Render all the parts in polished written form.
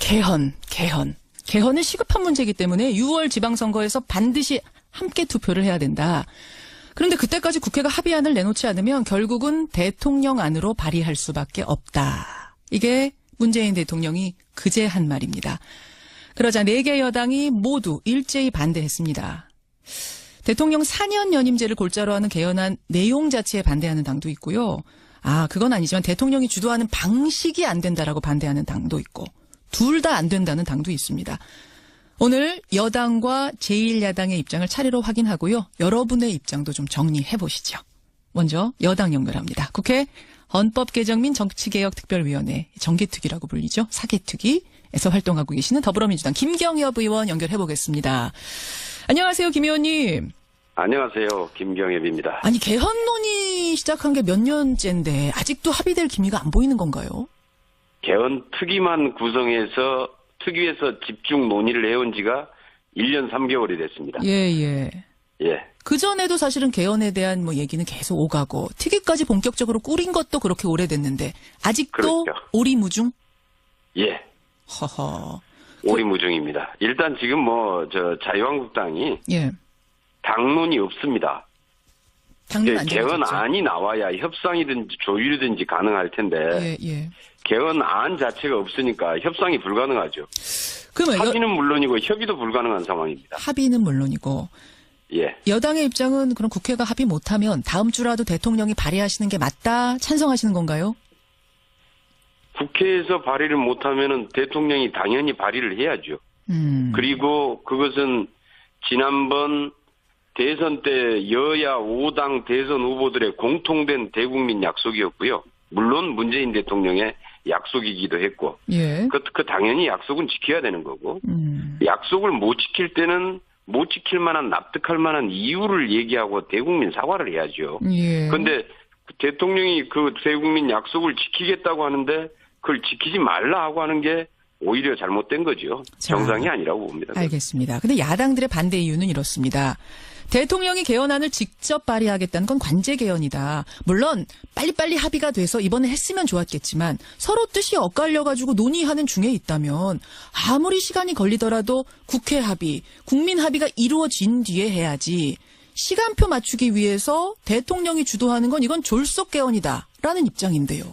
개헌은 시급한 문제이기 때문에 6월 지방선거에서 반드시 함께 투표를 해야 된다. 그런데 그때까지 국회가 합의안을 내놓지 않으면 결국은 대통령안으로 발의할 수밖에 없다. 이게 문재인 대통령이 그제 한 말입니다. 그러자 4개 여당이 모두 일제히 반대했습니다. 대통령 4년 연임제를 골자로 하는 개헌안 내용 자체에 반대하는 당도 있고요. 그건 아니지만 대통령이 주도하는 방식이 안 된다라고 반대하는 당도 있고 둘 다 안 된다는 당도 있습니다. 오늘 여당과 제1야당의 입장을 차례로 확인하고요. 여러분의 입장도 좀 정리해 보시죠. 먼저 여당 연결합니다. 국회 헌법개정민 정치개혁특별위원회 정개특위라고 불리죠. 사개특위에서 활동하고 계시는 더불어민주당 김경엽 의원 연결해 보겠습니다. 안녕하세요, 김 의원님. 안녕하세요, 김경엽입니다. 아니, 개헌 논의 시작한 게 몇 년째인데 아직도 합의될 기미가 안 보이는 건가요? 개헌 특위만 구성해서 특위에서 집중 논의를 해온 지가 1년 3개월이 됐습니다. 예. 그전에도 사실은 개헌에 대한 얘기는 계속 오가고 특위까지 본격적으로 꾸린 것도 그렇게 오래됐는데 아직도 그렇죠. 오리무중? 예. 허허. 오리무중입니다. 일단 지금 자유한국당이 예. 당론이 없습니다. 당론 안 개헌안이 나와야 협상이든지 조율이든지 가능할 텐데 예. 개헌안 자체가 없으니까 협상이 불가능하죠. 그러면 합의는 물론이고 협의도 불가능한 상황입니다. 합의는 물론이고 예. 여당의 입장은 그럼 국회가 합의 못하면 다음 주라도 대통령이 발의하시는 게 맞다 찬성하시는 건가요? 국회에서 발의를 못하면은 대통령이 당연히 발의를 해야죠. 그리고 그것은 지난번 대선 때 여야 5당 대선 후보들의 공통된 대국민 약속이었고요. 물론 문재인 대통령의 약속이기도 했고, 예. 그 당연히 약속은 지켜야 되는 거고, 약속을 못 지킬 때는 못 지킬 만한 납득할 만한 이유를 얘기하고 대국민 사과를 해야죠. 예. 그런데 대통령이 그 대국민 약속을 지키겠다고 하는데 그걸 지키지 말라 하고 하는 게 오히려 잘못된 거죠. 정상이 아니라고 봅니다. 알겠습니다. 근데 야당들의 반대 이유는 이렇습니다. 대통령이 개헌안을 직접 발의하겠다는 건 관제 개헌이다. 물론 빨리빨리 합의가 돼서 이번에 했으면 좋았겠지만 서로 뜻이 엇갈려가지고 논의하는 중에 있다면 아무리 시간이 걸리더라도 국회 합의, 국민 합의가 이루어진 뒤에 해야지 시간표 맞추기 위해서 대통령이 주도하는 건 이건 졸속 개헌이다라는 입장인데요.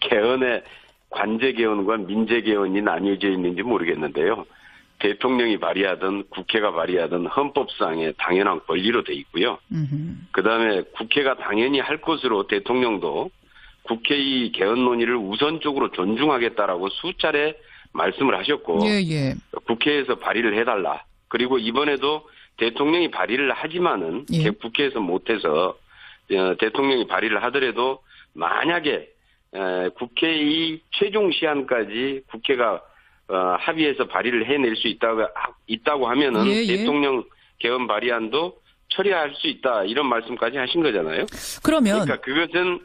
개헌의 관제 개헌과 민제 개헌이 나뉘어져 있는지 모르겠는데요. 대통령이 발의하든 국회가 발의하든 헌법상의 당연한 권리로 돼 있고요. 그다음에 국회가 당연히 할 것으로 대통령도 국회의 개헌 논의를 우선적으로 존중하겠다라고 수차례 말씀을 하셨고 예. 국회에서 발의를 해달라. 그리고 이번에도 대통령이 발의를 하지만은 국회에서 못해서 대통령이 발의를 하더라도 만약에 국회의 최종 시한까지 국회가 합의해서 발의를 해낼 수 있다고 하면은 대통령 개헌 발의안도 처리할 수 있다 이런 말씀까지 하신 거잖아요. 그러니까 그것은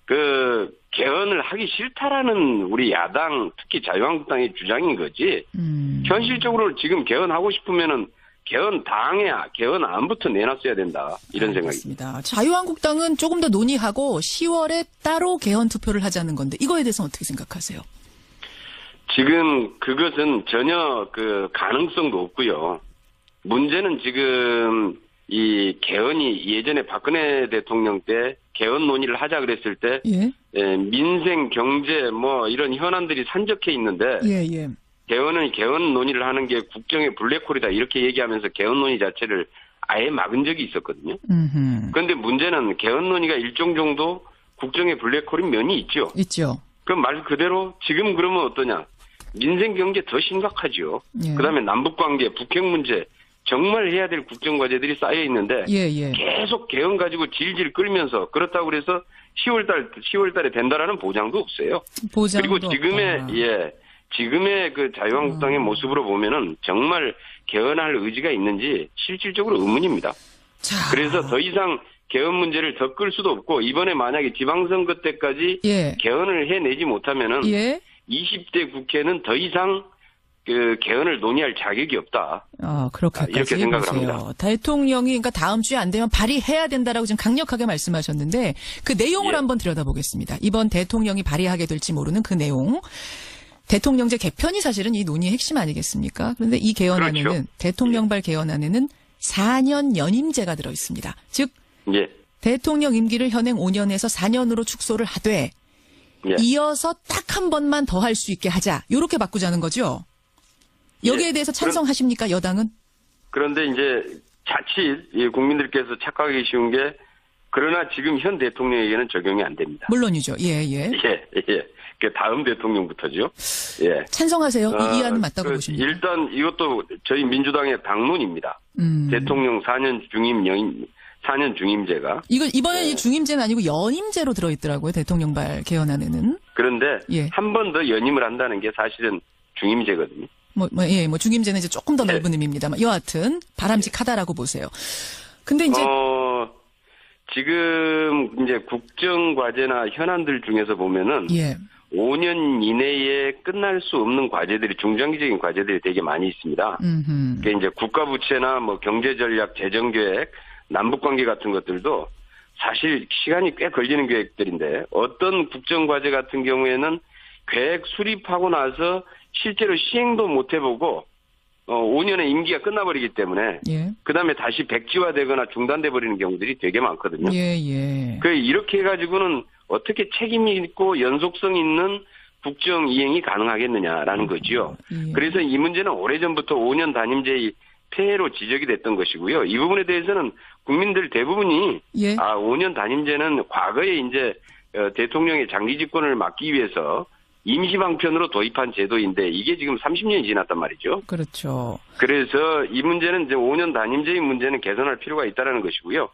그 개헌을 하기 싫다라는 우리 야당 특히 자유한국당의 주장인 거지. 현실적으로 지금 개헌하고 싶으면은 개헌안부터 내놨어야 된다. 이런 생각입니다. 자유한국당은 조금 더 논의하고 10월에 따로 개헌 투표를 하자는 건데 이거에 대해서는 어떻게 생각하세요? 지금 그것은 전혀 그 가능성도 없고요. 문제는 지금 이 개헌이 예전에 박근혜 대통령 때 개헌 논의를 하자 그랬을 때 민생, 경제 이런 현안들이 산적해 있는데 개헌 논의를 하는 게 국정의 블랙홀이다 이렇게 얘기하면서 개헌 논의 자체를 아예 막은 적이 있었거든요. 그런데 문제는 개헌 논의가 일정 정도 국정의 블랙홀인 면이 있죠. 그럼 말 그대로 지금 그러면 어떠냐. 민생 경제 더 심각하죠. 그다음에 남북관계, 북핵 문제 정말 해야 될 국정과제들이 쌓여 있는데 계속 개헌 가지고 질질 끌면서 그렇다고 그래서 10월 달에 된다라는 보장도 없어요. 그리고 지금의 그 자유한국당의 모습으로 보면은 정말 개헌할 의지가 있는지 실질적으로 의문입니다. 그래서 더 이상 개헌 문제를 더 끌 수도 없고 이번에 만약에 지방선거 때까지 개헌을 해내지 못하면은 20대 국회는 더 이상 그 개헌을 논의할 자격이 없다. 그렇게까지 이렇게 생각을 보세요. 합니다. 대통령이 그러니까 다음 주에 안 되면 발의해야 된다라고 지금 강력하게 말씀하셨는데 그 내용을 예. 한번 들여다보겠습니다. 이번 대통령이 발의하게 될지 모르는 그 내용. 대통령제 개편이 사실은 이 논의의 핵심 아니겠습니까? 그런데 이 개헌안에는 그렇죠. 대통령발 개헌안에는 4년 연임제가 들어 있습니다. 즉 예. 대통령 임기를 현행 5년에서 4년으로 축소를 하되 예. 이어서 딱 한 번만 더 할 수 있게 하자. 이렇게 바꾸자는 거죠. 여기에 예. 대해서 찬성하십니까? 여당은? 그런데 이제 자칫 이 국민들께서 착각하기 쉬운 게 그러나 지금 현 대통령에게는 적용이 안 됩니다. 물론이죠. 예, 예. 예. 그 다음 대통령부터죠. 예. 찬성하세요? 이 안은 맞다고 보십니까? 일단 이것도 저희 민주당의 당론입니다. 대통령 4년 중임 4년 중임제가. 이번에 이 중임제는 아니고 연임제로 들어있더라고요. 대통령발 개헌안에는. 그런데 예. 한 번 더 연임을 한다는 게 사실은 중임제거든요. 중임제는 이제 조금 더 넓은 의미입니다만 여하튼 바람직하다라고 보세요. 근데 이제 지금 이제 국정과제나 현안들 중에서 보면은 예. 5년 이내에 끝날 수 없는 과제들이 중장기적인 과제들이 되게 많이 있습니다. 그게 이제 국가 부채나 뭐 경제 전략, 재정 계획, 남북 관계 같은 것들도 사실 시간이 꽤 걸리는 계획들인데 어떤 국정 과제 같은 경우에는 계획 수립하고 나서 실제로 시행도 못 해보고 5년의 임기가 끝나버리기 때문에 예. 그다음에 다시 백지화되거나 중단돼 버리는 경우들이 되게 많거든요. 예, 예. 이렇게 해가지고는 어떻게 책임 있고 연속성 있는 국정 이행이 가능하겠느냐라는 거죠. 예. 그래서 이 문제는 오래전부터 5년 단임제의 폐해로 지적이 됐던 것이고요. 이 부분에 대해서는 국민들 대부분이 예. 5년 단임제는 과거에 이제 대통령의 장기 집권을 막기 위해서 임시방편으로 도입한 제도인데 이게 지금 30년이 지났단 말이죠. 그렇죠. 그래서 이 문제는 이제 5년 단임제의 문제는 개선할 필요가 있다는 것이고요.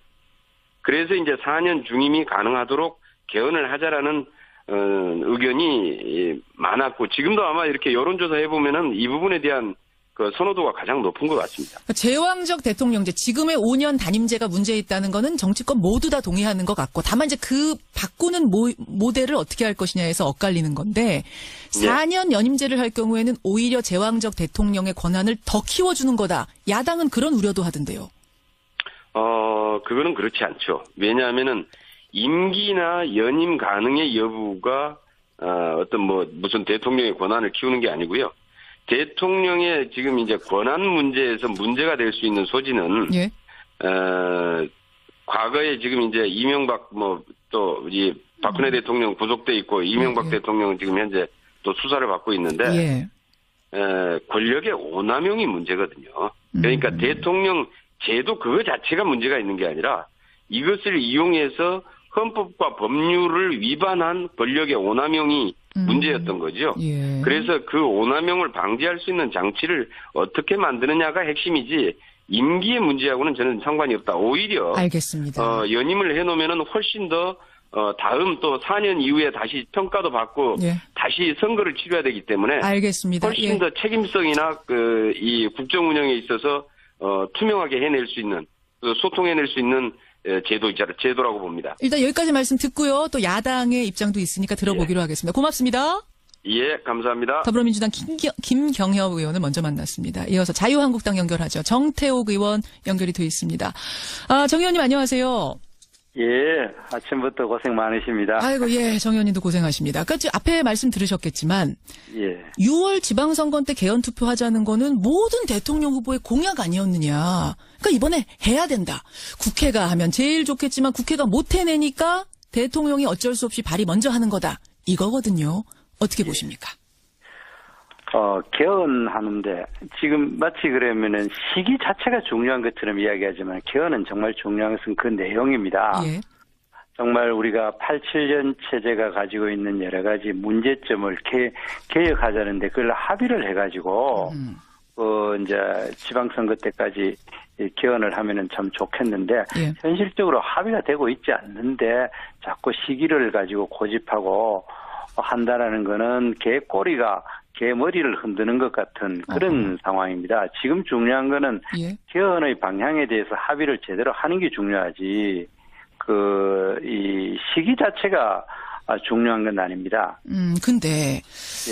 그래서 이제 4년 중임이 가능하도록 개헌을 하자라는 의견이 많았고 지금도 아마 이렇게 여론조사 해보면은 이 부분에 대한 그 선호도가 가장 높은 것 같습니다. 제왕적 대통령제, 지금의 5년 단임제가 문제 있다는 거는 정치권 모두 다 동의하는 것 같고 다만 이제 그 바꾸는 모델을 어떻게 할 것이냐에서 엇갈리는 건데 4년 연임제를 할 경우에는 오히려 제왕적 대통령의 권한을 더 키워주는 거다. 야당은 그런 우려도 하던데요. 그거는 그렇지 않죠. 왜냐하면은 임기나 연임 가능의 여부가 어떤 무슨 대통령의 권한을 키우는 게 아니고요. 대통령의 지금 이제 권한 문제에서 문제가 될 수 있는 소지는 예. 과거에 지금 이제 이명박 또 이 박근혜 대통령 구속돼 있고 이명박 대통령은 지금 현재 또 수사를 받고 있는데 권력의 오남용이 문제거든요. 그러니까 대통령 제도 그거 자체가 문제가 있는 게 아니라 이것을 이용해서 헌법과 법률을 위반한 권력의 오남용이 문제였던 거죠. 예. 그래서 그 오남용을 방지할 수 있는 장치를 어떻게 만드느냐가 핵심이지 임기의 문제하고는 저는 상관이 없다. 오히려 알겠습니다. 연임을 해놓으면은 훨씬 더 다음 또 4년 이후에 다시 평가도 받고 다시 선거를 치러야 되기 때문에 알겠습니다. 훨씬 더 책임성이나 이 국정 운영에 있어서 투명하게 해낼 수 있는 소통해낼 수 있는 제도라고 봅니다. 일단 여기까지 말씀 듣고요. 또 야당의 입장도 있으니까 들어보기로 하겠습니다. 고맙습니다. 예, 감사합니다. 더불어민주당 김경협 의원을 먼저 만났습니다. 이어서 자유한국당 연결하죠. 정태옥 의원 연결이 돼 있습니다. 정 의원님 안녕하세요. 예, 아침부터 고생 많으십니다. 아이고, 예, 정 의원님도 고생하십니다. 아까 앞에 말씀 들으셨겠지만, 예. 6월 지방선거 때 개헌 투표하자는 거는 모든 대통령 후보의 공약 아니었느냐. 그러니까 이번에 해야 된다. 국회가 하면 제일 좋겠지만 국회가 못 해내니까 대통령이 어쩔 수 없이 발의 먼저 하는 거다. 이거거든요. 어떻게 보십니까? 개헌하는데 지금 마치 그러면은 시기 자체가 중요한 것처럼 이야기하지만 개헌은 정말 중요한 것은 그 내용입니다. 예. 정말 우리가 87년 체제가 가지고 있는 여러 가지 문제점을 개혁하자는데 그걸 합의를 해가지고 이제 지방선거 때까지 개헌을 하면은 참 좋겠는데 현실적으로 합의가 되고 있지 않는데 자꾸 시기를 가지고 고집하고 한다라는 거는 개 머리를 흔드는 것 같은 그런 상황입니다. 지금 중요한 거는 개헌의 방향에 대해서 합의를 제대로 하는 게 중요하지. 이 시기 자체가 중요한 건 아닙니다. 근데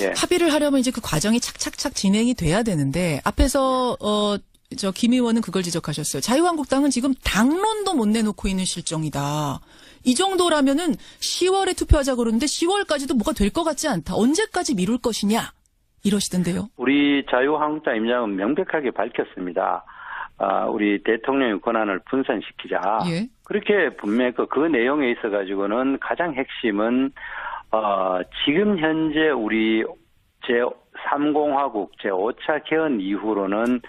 예. 합의를 하려면 이제 그 과정이 착착착 진행이 돼야 되는데 앞에서 김 의원은 그걸 지적하셨어요. 자유한국당은 지금 당론도 못 내놓고 있는 실정이다. 이 정도라면은 10월에 투표하자고 그러는데 10월까지도 뭐가 될 것 같지 않다. 언제까지 미룰 것이냐 이러시던데요. 우리 자유한국당 입장은 명백하게 밝혔습니다. 우리 대통령의 권한을 분산시키자. 예. 그렇게 분명히 그 내용에 있어가지고는 가장 핵심은 지금 현재 우리 제3공화국 제5차 개헌 이후로는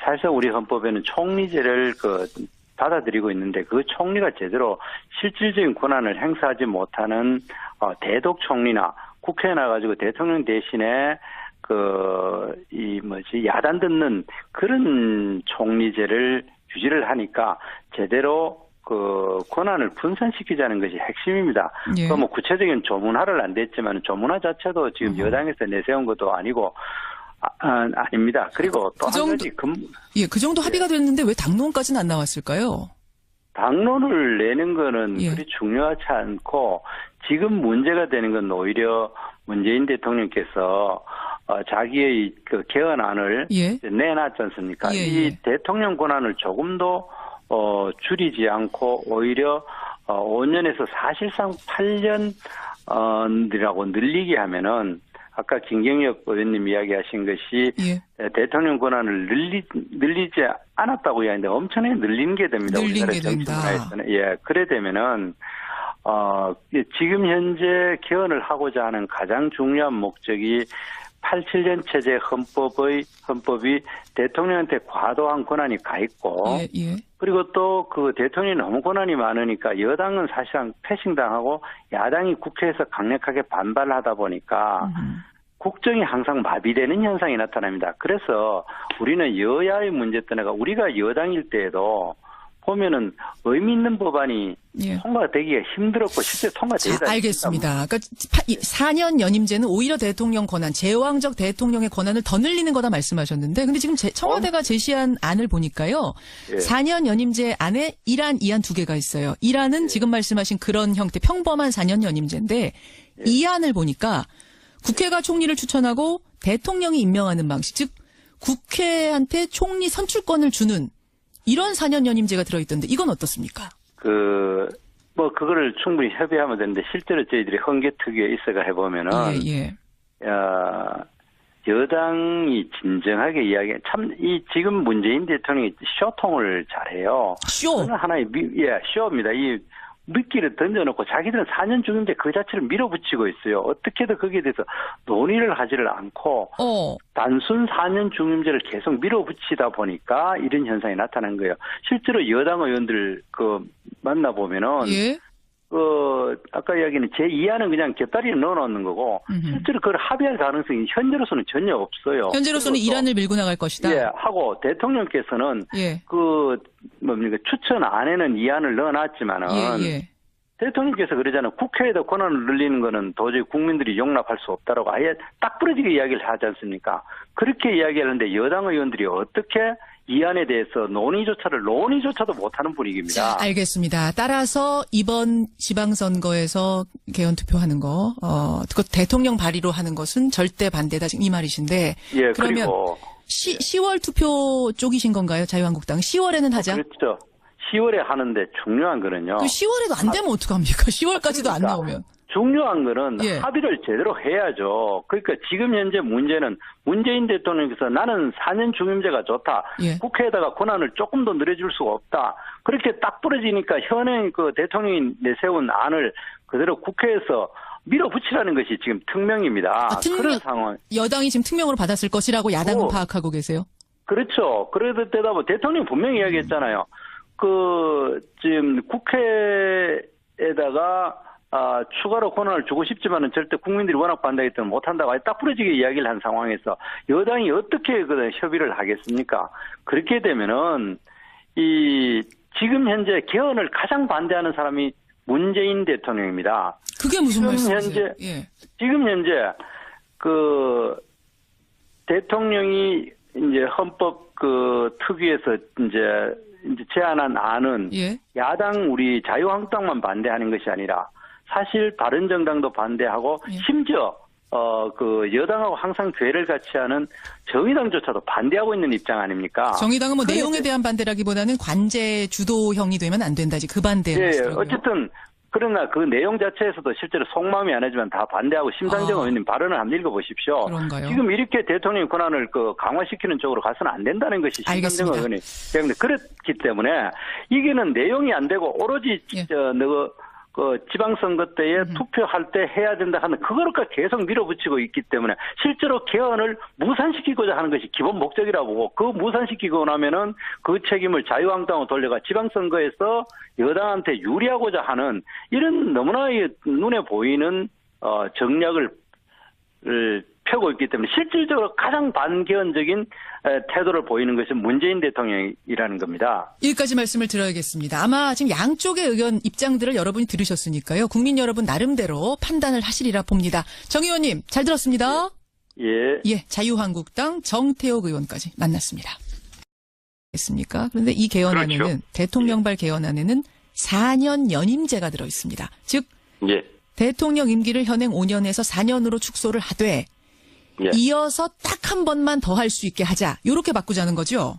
사실상 우리 헌법에는 총리제를 받아들이고 있는데 그 총리가 제대로 실질적인 권한을 행사하지 못하는 대독 총리나 국회에 나가지고 대통령 대신에 야단 듣는 그런 총리제를 유지를 하니까 제대로 권한을 분산시키자는 것이 핵심입니다. 예. 구체적인 조문화를 안 됐지만 조문화 자체도 지금 여당에서 내세운 것도 아니고 아닙니다. 그리고 또 한 가지 그 정도 합의가 됐는데 왜 당론까지는 안 나왔을까요? 당론을 내는 거는 예. 그리 중요하지 않고 지금 문제가 되는 건 오히려 문재인 대통령께서 자기의 개헌안을 예. 내놨지 않습니까? 예, 이 예. 대통령 권한을 조금도 줄이지 않고 오히려 5년에서 사실상 8년이라고 늘리게 하면은 아까 김경엽 의원님 이야기하신 것이 예. 대통령 권한을 늘리지 않았다고 이야기하는데 엄청나게 늘린 게 됩니다. 늘린 우리나라 게 된다. 정치문화에서는. 예, 그래 되면은 지금 현재 개헌을 하고자 하는 가장 중요한 목적이 87년 체제 헌법이 대통령한테 과도한 권한이 가 있고 예, 예. 그리고 또 대통령이 너무 권한이 많으니까 여당은 사실상 패싱당하고 야당이 국회에서 강력하게 반발하다 보니까 국정이 항상 마비되는 현상이 나타납니다. 그래서 우리는 여야의 문제 떠나가 우리가 여당일 때에도 보면은 의미 있는 법안이 예. 통과되기가 힘들었고 실제 통과되다. 알겠습니다. 그러니까 4년 연임제는 오히려 대통령 권한, 제왕적 대통령의 권한을 더 늘리는 거다 말씀하셨는데, 근데 지금 청와대가 제시한 안을 보니까요, 예. 4년 연임제 안에 1안, 2안 두 개가 있어요. 1안은 지금 말씀하신 그런 형태, 평범한 4년 연임제인데, 2안을 보니까 국회가 총리를 추천하고 대통령이 임명하는 방식, 즉 국회한테 총리 선출권을 주는 이런 4년 연임제가 들어있던데 이건 어떻습니까? 그거를 충분히 협의하면 되는데 실제로 저희들이 헌개특위에 있어가 해보면은 예. 여당이 진정하게 지금 문재인 대통령이 쇼통을 잘해요. 쇼. 그건 하나의 쇼입니다. 이 미끼를 던져놓고 자기들은 4년 중임제 그 자체를 밀어붙이고 있어요. 어떻게든 거기에 대해서 논의를 하지를 않고 단순 4년 중임제를 계속 밀어붙이다 보니까 이런 현상이 나타난 거예요. 실제로 여당 의원들 만나보면은 예. 아까 이야기는 제2안은 그냥 곁다리에 넣어놓는 거고 실제로 그걸 합의할 가능성이 현재로서는 전혀 없어요. 현재로서는 1안을 밀고 나갈 것이다. 예, 하고 대통령께서는 예. 추천 안에는 2안을 넣어놨지만은 예. 대통령께서 그러잖아요. 국회에다 권한을 늘리는 거는 도저히 국민들이 용납할 수 없다라고 아예 딱 부러지게 이야기를 하지 않습니까? 그렇게 이야기하는데 여당 의원들이 어떻게 이 안에 대해서 논의조차도 못하는 분위기입니다. 자, 알겠습니다. 따라서 이번 지방선거에서 개헌 투표하는 거, 그 대통령 발의로 하는 것은 절대 반대다 지금 이 말이신데. 예, 그러면 그리고 10월 투표 쪽이신 건가요? 자유한국당 10월에는 하자. 그렇죠. 10월에 하는데 중요한 거는요. 그 10월에도 안 되면 어떡합니까? 10월까지도 안 나오면. 중요한 거는 예. 합의를 제대로 해야죠. 그러니까 지금 현재 문제는 문재인 대통령께서 나는 4년 중임제가 좋다. 예. 국회에다가 권한을 조금 더 늘려줄 수가 없다. 그렇게 딱 부러지니까 현행 대통령이 내세운 안을 그대로 국회에서 밀어붙이라는 것이 지금 특명입니다. 그런 상황. 여당이 지금 특명으로 받았을 것이라고 야당은 파악하고 계세요? 그렇죠. 그러다 보면 대통령이 분명히 이야기했잖아요. 지금 국회에다가 추가로 권한을 주고 싶지만은 절대 국민들이 워낙 반대하기 때문에 못한다고 아예 딱 부러지게 이야기를 한 상황에서 여당이 어떻게 협의를 하겠습니까? 그렇게 되면은 지금 현재 개헌을 가장 반대하는 사람이 문재인 대통령입니다. 그게 무슨 말씀이세요? 지금 현재 대통령이 이제 헌법 특위에서 이제 제안한 안은 야당 우리 자유한국당만 반대하는 것이 아니라 사실 바른정당도 반대하고 예. 심지어 그 여당하고 항상 괴를 같이 하는 정의당조차도 반대하고 있는 입장 아닙니까? 정의당은 뭐 그래서- 내용에 대한 반대라기보다는 관제 주도형이 되면 안 된다지 그 반대. 예, 어쨌든 그러나 그 내용 자체에서도 실제로 속마음이 안 하지만 다 반대하고 심상정 아. 의원님 발언을 한번 읽어보십시오. 그런가요? 지금 이렇게 대통령 권한을 강화시키는 쪽으로 가서는 안 된다는 것이 심상정 알겠습니다. 의원이 때문에 그렇기 때문에 이게는 내용이 안 되고 오로지 예. 지방선거 때에 투표할 때 해야 된다 하는 그거를 계속 밀어붙이고 있기 때문에 실제로 개헌을 무산시키고자 하는 것이 기본 목적이라고 보고 그 무산시키고 나면은 그 책임을 자유한국당으로 돌려가 지방선거에서 여당한테 유리하고자 하는 이런 너무나 눈에 보이는 정략을 펴고 있기 때문에 실질적으로 가장 반개헌적인 태도를 보이는 것은 문재인 대통령이라는 겁니다. 여기까지 말씀을 드려야겠습니다. 아마 지금 양쪽의 의견 입장들을 여러분이 들으셨으니까요. 국민 여러분 나름대로 판단을 하시리라 봅니다. 정 의원님 잘 들었습니다. 예. 예, 자유한국당 정태욱 의원까지 만났습니다. 됐습니까? 그런데 이 개헌안에는 그렇죠. 대통령발 개헌안에는 4년 연임제가 들어 있습니다. 즉 예. 대통령 임기를 현행 5년에서 4년으로 축소를 하되 예. 이어서 딱 한 번만 더 할 수 있게 하자. 이렇게 바꾸자는 거죠.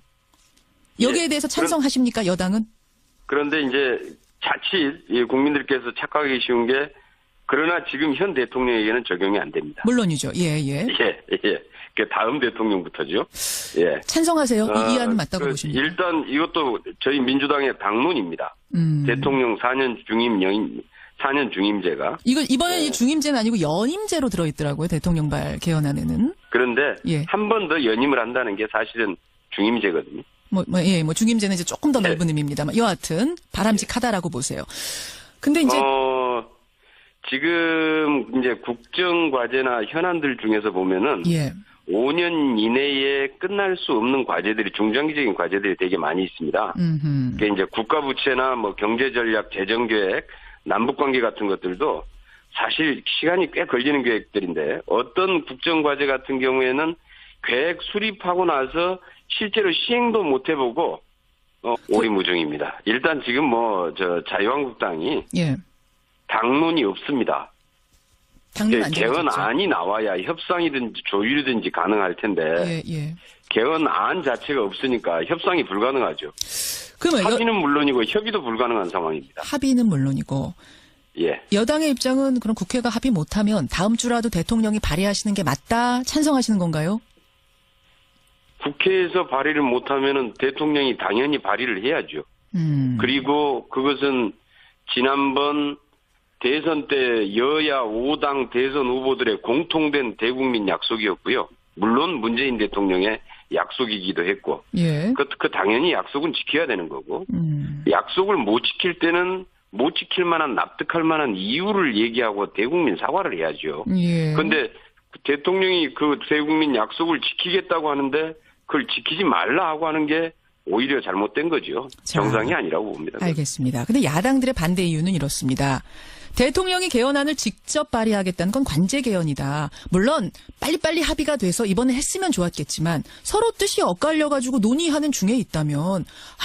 여기에 예. 대해서 찬성하십니까? 여당은? 그런데 이제 자칫 국민들께서 착각하기 쉬운 게 그러나 지금 현 대통령에게는 적용이 안 됩니다. 물론이죠. 예, 예. 예. 그 다음 대통령부터죠. 예. 찬성하세요? 이 안은 맞다고 보십니까? 일단 이것도 저희 민주당의 당론입니다. 대통령 4년 중임제가. 이번엔 이 중임제는 아니고 연임제로 들어있더라고요. 대통령발 개헌안에는. 그런데 예. 한 번 더 연임을 한다는 게 사실은 중임제거든요. 뭐 중임제는 이제 조금 더 넓은 의미입니다만 여하튼 바람직하다라고 보세요. 근데 이제 지금 이제 국정과제나 현안들 중에서 보면은 예. 5년 이내에 끝날 수 없는 과제들이 중장기적인 과제들이 되게 많이 있습니다. 그게 이제 국가부채나 뭐 경제전략, 재정계획, 남북관계 같은 것들도 사실 시간이 꽤 걸리는 계획들인데 어떤 국정과제 같은 경우에는 계획 수립하고 나서 실제로 시행도 못 해보고 오리무중입니다. 일단 지금 자유한국당이 예. 당론이 없습니다. 당론 안 정해졌죠. 개헌안이 나와야 협상이든지 조율이든지 가능할 텐데 예, 예. 개헌안 자체가 없으니까 협상이 불가능하죠. 그러면 합의는 물론이고 협의도 불가능한 상황입니다. 합의는 물론이고 예. 여당의 입장은 그럼 국회가 합의 못하면 다음 주라도 대통령이 발의하시는 게 맞다 찬성하시는 건가요? 국회에서 발의를 못하면은 대통령이 당연히 발의를 해야죠. 그리고 그것은 지난번 대선 때 여야 5당 대선 후보들의 공통된 대국민 약속이었고요. 물론 문재인 대통령의 약속이기도 했고, 예. 그 당연히 약속은 지켜야 되는 거고, 약속을 못 지킬 때는 못 지킬 만한 납득할 만한 이유를 얘기하고 대국민 사과를 해야죠. 예. 그런데 대통령이 그 대국민 약속을 지키겠다고 하는데 그걸 지키지 말라 하고 하는 게 오히려 잘못된 거죠. 자, 정상이 아니라고 봅니다. 알겠습니다. 근데 야당들의 반대 이유는 이렇습니다. 대통령이 개헌안을 직접 발의하겠다는 건 관제 개헌이다. 물론 빨리빨리 합의가 돼서 이번에 했으면 좋았겠지만 서로 뜻이 엇갈려가지고 논의하는 중에 있다면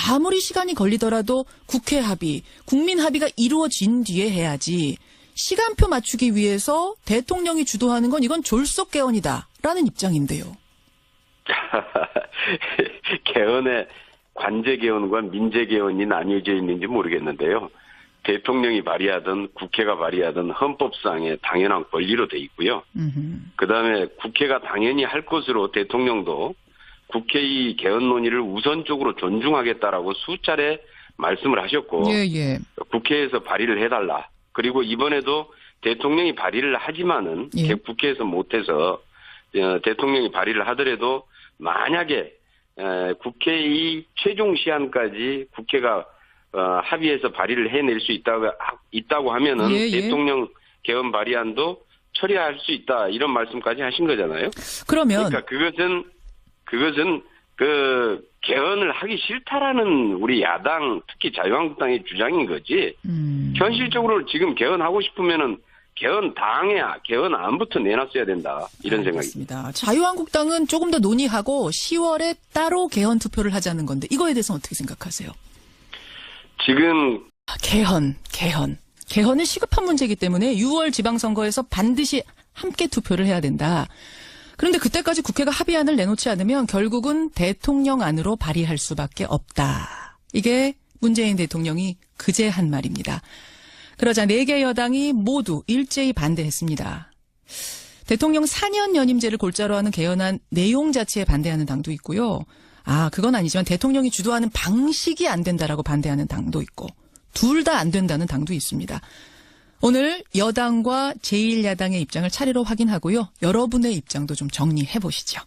아무리 시간이 걸리더라도 국회 합의, 국민 합의가 이루어진 뒤에 해야지 시간표 맞추기 위해서 대통령이 주도하는 건 이건 졸속 개헌이다라는 입장인데요. 개헌의 관제 개헌과 민제 개헌이 나뉘어져 있는지 모르겠는데요. 대통령이 발의하든 국회가 발의하든 헌법상의 당연한 권리로 돼 있고요. 그다음에 국회가 당연히 할 것으로 대통령도 국회의 개헌 논의를 우선적으로 존중하겠다라고 수차례 말씀을 하셨고 예. 국회에서 발의를 해달라. 그리고 이번에도 대통령이 발의를 하지만은 예. 국회에서 못해서 대통령이 발의를 하더라도 만약에 국회의 최종 시한까지 국회가 합의해서 발의를 해낼 수 있다고 하면은 예. 대통령 개헌 발의안도 처리할 수 있다 이런 말씀까지 하신 거잖아요. 그러면 그러니까 그것은 그 개헌을 하기 싫다라는 우리 야당 특히 자유한국당의 주장인 거지. 현실적으로 지금 개헌하고 싶으면은 개헌안부터 내놨어야 된다 이런 생각입니다. 알겠습니다. 자유한국당은 조금 더 논의하고 10월에 따로 개헌 투표를 하자는 건데 이거에 대해서는 어떻게 생각하세요? 지금 개헌. 개헌은 시급한 문제이기 때문에 6월 지방선거에서 반드시 함께 투표를 해야 된다. 그런데 그때까지 국회가 합의안을 내놓지 않으면 결국은 대통령안으로 발의할 수밖에 없다. 이게 문재인 대통령이 그제 한 말입니다. 그러자 4개 여당이 모두 일제히 반대했습니다. 대통령 4년 연임제를 골자로 하는 개헌안 내용 자체에 반대하는 당도 있고요. 그건 아니지만 대통령이 주도하는 방식이 안 된다라고 반대하는 당도 있고 둘 다 안 된다는 당도 있습니다. 오늘 여당과 제1야당의 입장을 차례로 확인하고요. 여러분의 입장도 좀 정리해 보시죠.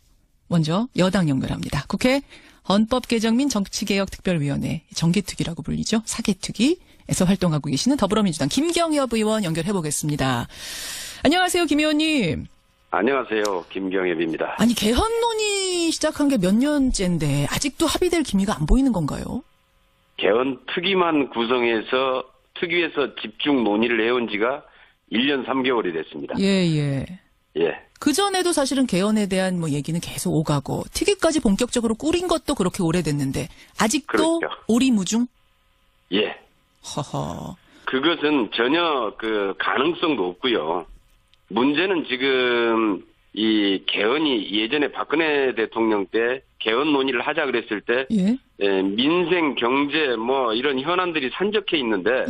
먼저 여당 연결합니다. 국회 헌법개정 및 정치개혁특별위원회 정개특위라고 불리죠. 사개특위에서 활동하고 계시는 더불어민주당 김경엽 의원 연결해 보겠습니다. 안녕하세요, 김 의원님. 안녕하세요. 김경엽입니다. 아니, 개헌 논의 시작한 게 몇 년째인데 아직도 합의될 기미가 안 보이는 건가요? 개헌 특위만 구성해서 특위에서 집중 논의를 해온 지가 1년 3개월이 됐습니다. 예. 그전에도 사실은 개헌에 대한 얘기는 계속 오가고 특위까지 본격적으로 꾸린 것도 그렇게 오래됐는데 아직도 그렇죠. 오리무중? 예. 허허. 그것은 전혀 가능성도 없고요. 문제는 지금 이 개헌이 예전에 박근혜 대통령 때 개헌 논의를 하자 그랬을 때 민생, 경제 이런 현안들이 산적해 있는데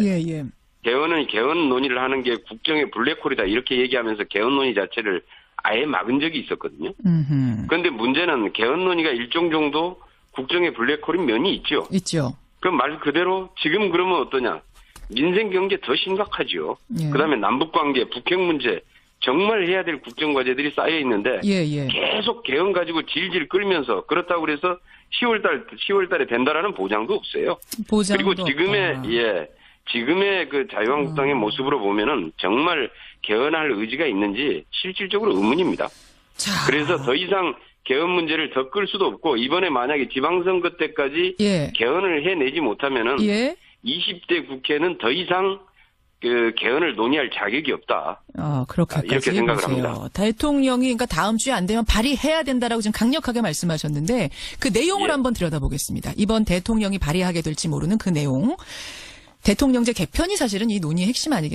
개헌 논의를 하는 게 국정의 블랙홀이다 이렇게 얘기하면서 개헌 논의 자체를 아예 막은 적이 있었거든요. 그런데 문제는 개헌 논의가 일정 정도 국정의 블랙홀인 면이 있죠. 그 말 그대로 지금 그러면 어떠냐. 민생, 경제 더 심각하죠. 그다음에 남북관계, 북핵 문제 정말 해야 될 국정과제들이 쌓여 있는데 계속 개헌 가지고 질질 끌면서 그렇다고 그래서 10월 달에 된다라는 보장도 없어요. 그리고 지금의 그 자유한국당의 모습으로 보면은 정말 개헌할 의지가 있는지 실질적으로 의문입니다. 그래서 더 이상 개헌 문제를 더 끌 수도 없고 이번에 만약에 지방선거 때까지 개헌을 해내지 못하면은 20대 국회는 더 이상 개헌을 논의할 자격이 없다. 그렇게까지 이렇게 생각을 보세요. 합니다. 대통령이 다음 주에 안 되면 발의해야 된다라고 지금 강력하게 말씀하셨는데 그 내용을 한번 들여다보겠습니다. 이번 대통령이 발의하게 될지 모르는 그 내용. 대통령제 개편이 사실은 이 논의의 핵심 아니겠습니까?